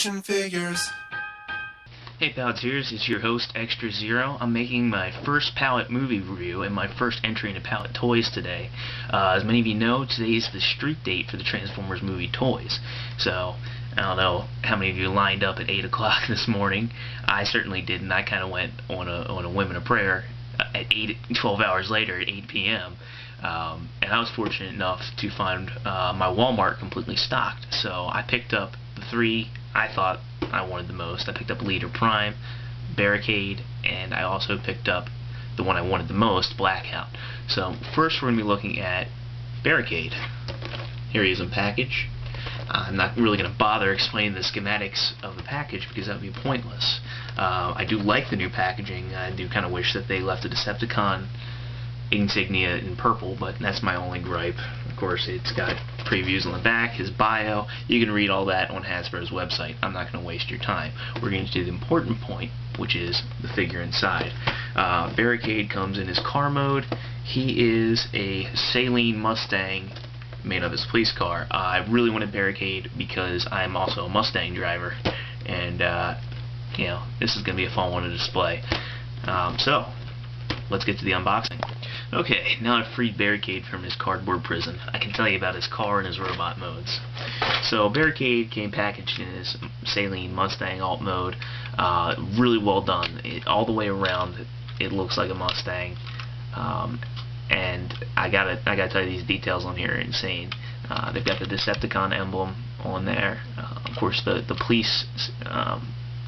action figures. Hey Poweters, it's your host Extra Zero. I'm making my first Powet movie review and my first entry into Powet Toys today. As many of you know, today is the street date for the Transformers movie toys. So, I don't know how many of you lined up at 8 o'clock this morning. I certainly didn't. I kind of went on a whim and a prayer at 12 hours later at 8 p.m. And I was fortunate enough to find my Walmart completely stocked. So I picked up the three I thought I wanted the most. I picked up Leader Prime, Barricade, and I also picked up the one I wanted the most, Blackout. So first we're going to be looking at Barricade. Here he is in package. I'm not really going to bother explaining the schematics of the package because that would be pointless. I do like the new packaging. I do kind of wish that they left the Decepticon insignia in purple, but that's my only gripe. Of course, it's got previews on the back, his bio. You can read all that on Hasbro's website. I'm not going to waste your time. We're going to do the important point, which is the figure inside. Barricade comes in his car mode. He is a Saline Mustang made of his police car. I really wanted Barricade because I'm also a Mustang driver, and you know, this is going to be a fun one to display. So let's get to the unboxing. Okay, now I've freed Barricade from his cardboard prison. I can tell you about his car and his robot modes. So Barricade came packaged in his Saline Mustang alt mode. Really well done. All the way around, it looks like a Mustang. And I gotta tell you, these details on here are insane. They've got the Decepticon emblem on there. Of course, the police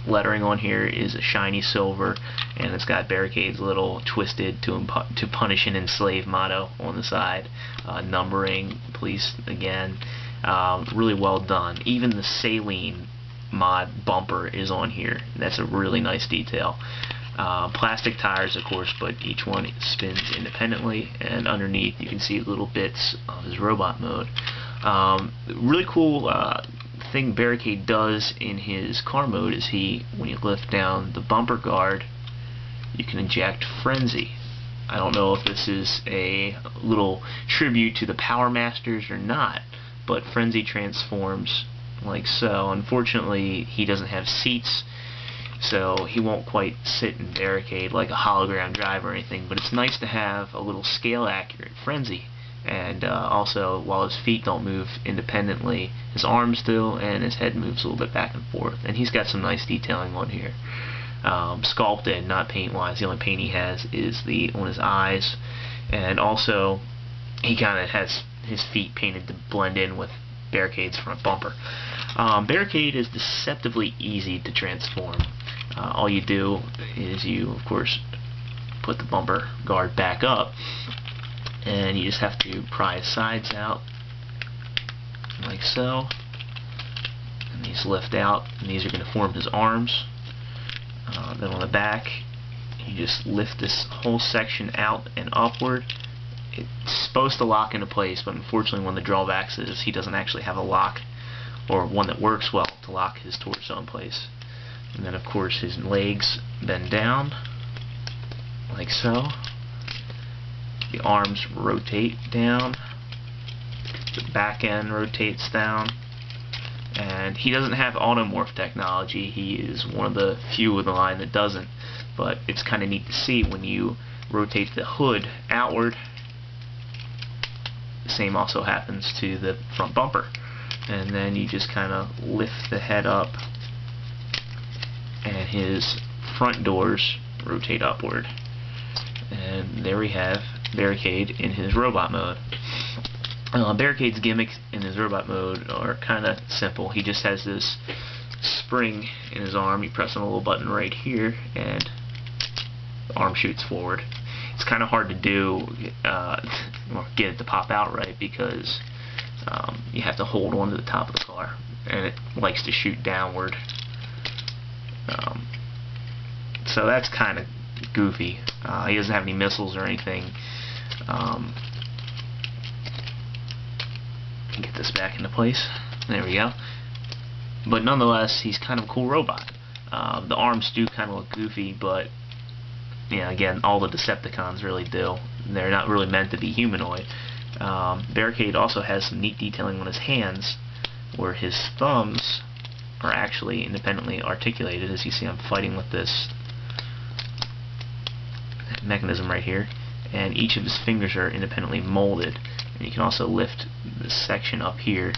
lettering on here is a shiny silver, and it's got Barricade's little twisted to punish and enslave motto on the side. Numbering, police again. Really well done. Even the Saline mod bumper is on here. That's a really nice detail. Plastic tires, of course, but each one spins independently, and underneath you can see little bits of his robot mode. Really cool thing Barricade does in his car mode is when you lift down the bumper guard, you can inject Frenzy. I don't know if this is a little tribute to the Power Masters or not, but Frenzy transforms like so. Unfortunately, he doesn't have seats, so he won't quite sit in Barricade like a hologram drive or anything, but it's nice to have a little scale accurate Frenzy. And also, while his feet don't move independently, his arms do, and his head moves a little bit back and forth. And he's got some nice detailing on here. Sculpted, not paint-wise. The only paint he has is on his eyes. And also, he kind of has his feet painted to blend in with Barricade's front bumper. Barricade is deceptively easy to transform. All you do is you, of course, put the bumper guard back up, and you just have to pry his sides out like so, and these lift out, and these are going to form his arms. Then on the back, you just lift this whole section out and upward. It's supposed to lock into place, but unfortunately one of the drawbacks is he doesn't actually have a lock, or one that works well to lock his torso in place. And then of course his legs bend down like so. The arms rotate down, the back end rotates down, and he doesn't have automorph technology. He is one of the few in the line that doesn't, but it's kind of neat to see when you rotate the hood outward. The same also happens to the front bumper, and then you just kind of lift the head up, and his front doors rotate upward. And there we have Barricade in his robot mode. Barricade's gimmicks in his robot mode are kind of simple. He just has this spring in his arm. You press on a little button right here, and the arm shoots forward. It's kind of hard to do, get it to pop out right, because you have to hold on to the top of the car, and it likes to shoot downward. So that's kind of goofy. He doesn't have any missiles or anything. Get this back into place. There we go. But nonetheless, he's kind of a cool robot. The arms do kind of look goofy, but yeah, again, all the Decepticons really do. They're not really meant to be humanoid. Barricade also has some neat detailing on his hands, where his thumbs are actually independently articulated. As you see, I'm fighting with this mechanism right here, and each of his fingers are independently molded. And you can also lift this section up here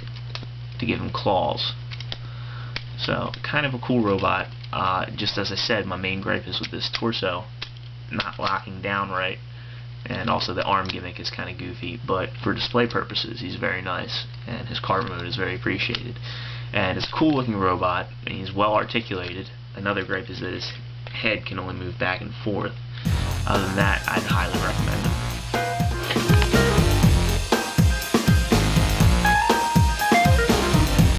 to give him claws. So, kind of a cool robot. Just as I said, my main gripe is with this torso not locking down right, and also the arm gimmick is kind of goofy, but for display purposes he's very nice, and his cart mode is very appreciated. And it's a cool looking robot, and he's well articulated. Another gripe is that his head can only move back and forth. Other than that, I'd highly recommend him.